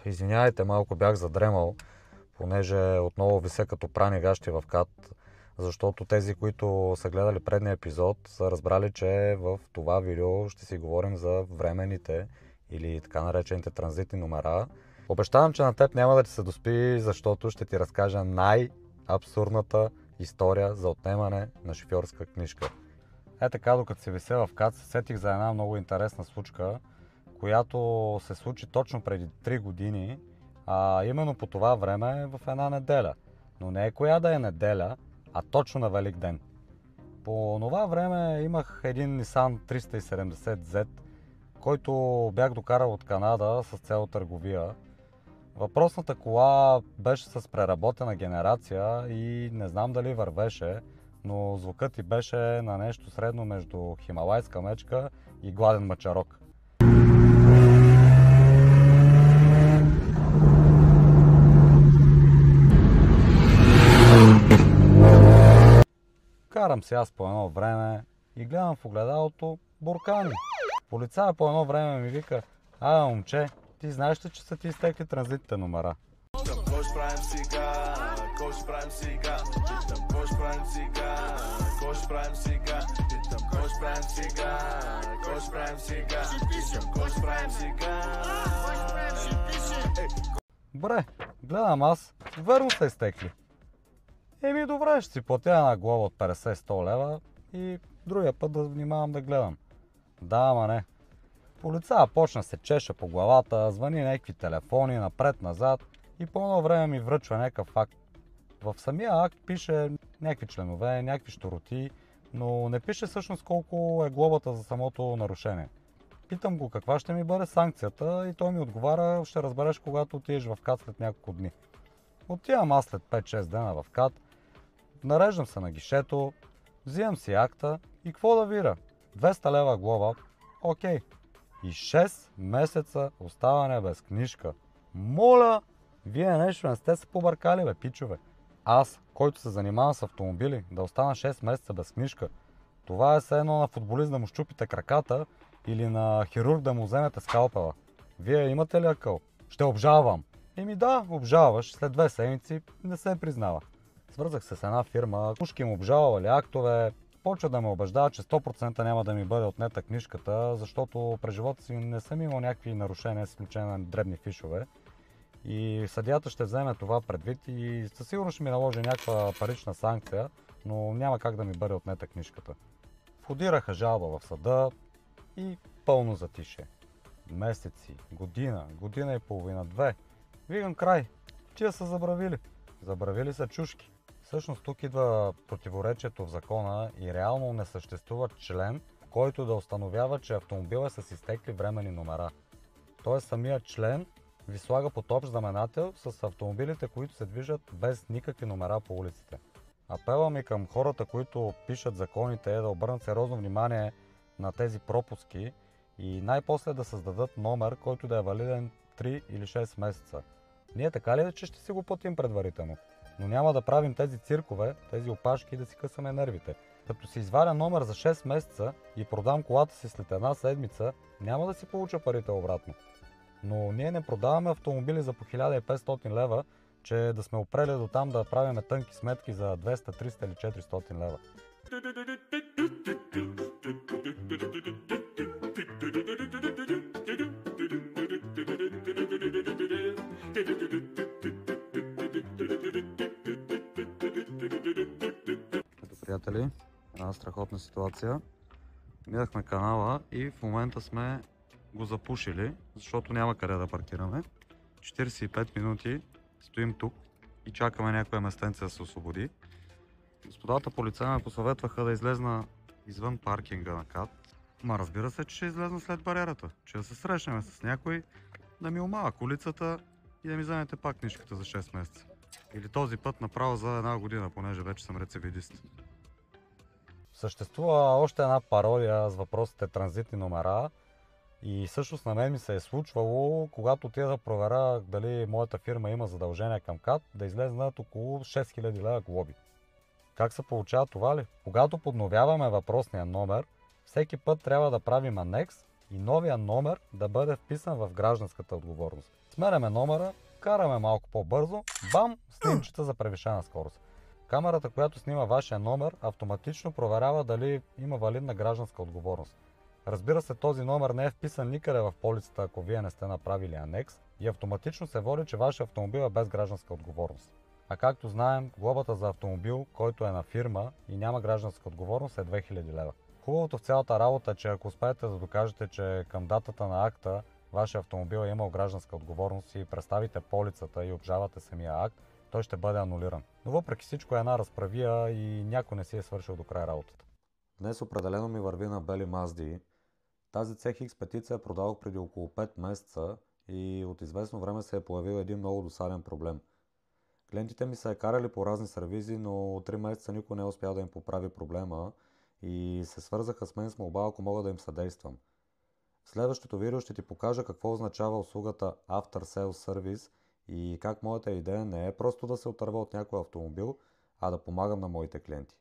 Извинявайте, малко бях задремал, понеже отново вися като прани гащи в КАТ, защото тези, които са гледали предния епизод, са разбрали, че в това видео ще си говорим за временните или така наречените транзитни номера. Обещавам, че на теб няма да ти се доспи, защото ще ти разкажа най-абсурдната история за отнемане на шофьорска книжка. Така, докато се вися в КАТ, се сетих за една много интересна случка, която се случи точно преди 3 години, а именно по това време в една неделя. Но не коя да е неделя, а точно на Велик ден. По това време имах един Nissan 370Z, който бях докарал от Канада с цел търговия. Въпросната кола беше с преработена генерация и не знам дали вървеше, но звукът ѝ беше на нещо средно между хималайска мечка и гладен мачарок. Карам се аз по едно време и гледам в огледалото буркани. Полицая по едно време ми вика: момче, ти знаеш ли, че са ти изтекли транзитните номера? Бре, гледам аз, верно са изтекли. Добре, ще си платя една глоба от 50-100 лева и другия път да внимавам да гледам. Да, ама не. Полицая почна се чеше по главата, звъни някакви телефони напред-назад и по едно време ми връчва някакъв акт. В самия акт пише някакви членове, някакви щуроти, но не пише всъщност колко е глобата за самото нарушение. Питам го каква ще ми бъде санкцията и той ми отговаря: ще разбереш когато отидеш в КАТ след няколко дни. Отивам аз след 5-6 дена в КАТ, нареждам се на гишето, взимам си акта и какво да вира? 200 лева глоба, окей. И 6 месеца оставане без книжка. Моля, вие нещо не сте се побъркали, бе, пичове. Аз, който се занимавам с автомобили, да остана 6 месеца без книжка, това е все едно на футболист да му щупите краката или на хирург да му вземете скалпела. Вие имате ли акъл? Ще обжалвам. Да, обжалваш, след 2 седмици не се признава. Свързах се с една фирма, пушки им обжалвали актове, почва да ме убеждава, че 100% няма да ми бъде отнета книжката, защото през живота си не съм имал някакви нарушения, с изключение на дребни фишове. И съдията ще вземе това предвид и със сигурност ще ми наложи някаква парична санкция, но няма как да ми бъде отнета книжката. Входираха жалба в съда и пълно затишие. Месеци, година и половина, 2. Викам край. Тия са забравили. Забравили са чушки. Всъщност тук идва противоречието в закона и реално не съществува член, който да установява, че автомобил е с изтекли временни номера. Тоест самият член ви слага под общ знаменател с автомобилите, които се движат без никакви номера по улиците. Апела ми към хората, които пишат законите, е да обърнат сериозно внимание на тези пропуски и най-после да създадат номер, който да е валиден 3 или 6 месеца. Ние така ли, че ще си го платим предварително? Но няма да правим тези циркове, тези опашки да си късаме нервите. Като си изваря номер за 6 месеца и продам колата си след една седмица, няма да си получа парите обратно. Но ние не продаваме автомобили за по 1500 лева, че да сме опрели до там да правим тънки сметки за 200, 300 или 400 лева. Приятели, една страхотна ситуация. Минахме канала и в момента сме го запушили, защото няма къде да паркираме. 45 минути стоим тук и чакаме някоя местенце да се освободи. Господата полицаи ме посъветваха да излезна извън паркинга на КАТ. Разбира се, че ще излезна след бариерата, че да се срещнем с някой, да ми омава колицата и да ми вземете пак книжката за 6 месеца. Или този път направо за една година, понеже вече съм рецидивист. Съществува още една пародия с въпросите транзитни номера и всъщност на мен ми се е случвало, когато отида да проверя дали моята фирма има задължения към КАТ, да излезнат около 6000 лева глоби. Как се получава това ли? Когато подновяваме въпросния номер, всеки път трябва да правим анекс и новия номер да бъде вписан в гражданската отговорност. Сменяме номера, караме малко по-бързо, бам, снимчета за превишена скорост. Камерата, която снима вашия номер, автоматично проверява дали има валидна гражданска отговорност. Разбира се, този номер не е вписан никъде в полицата, ако вие не сте направили анекс, и автоматично се води, че вашия автомобил е без гражданска отговорност. А както знаем, глобата за автомобил, който е на фирма и няма гражданска отговорност, е 2000 лева. Хубавото в цялата работа е, че ако успеете да докажете, че към датата на акта вашия автомобил е имал гражданска отговорност и представите полицата и обжавате самия акт, той ще бъде анулиран. Но въпреки всичко е една разправия и някой не си е свършил до край работата. Днес определено ми върви на бели Мазди. Тази CX петиция продавах преди около 5 месеца и от известно време се е появил един много досаден проблем. Клиентите ми са карали по разни сервизи, но 3 месеца никой не е успял да им поправи проблема и се свързаха с мен с молба, ако мога да им съдействам. В следващото видео ще ти покажа какво означава услугата After Sales Service и как моята идея не е просто да се отърва от някой автомобил, а да помагам на моите клиенти.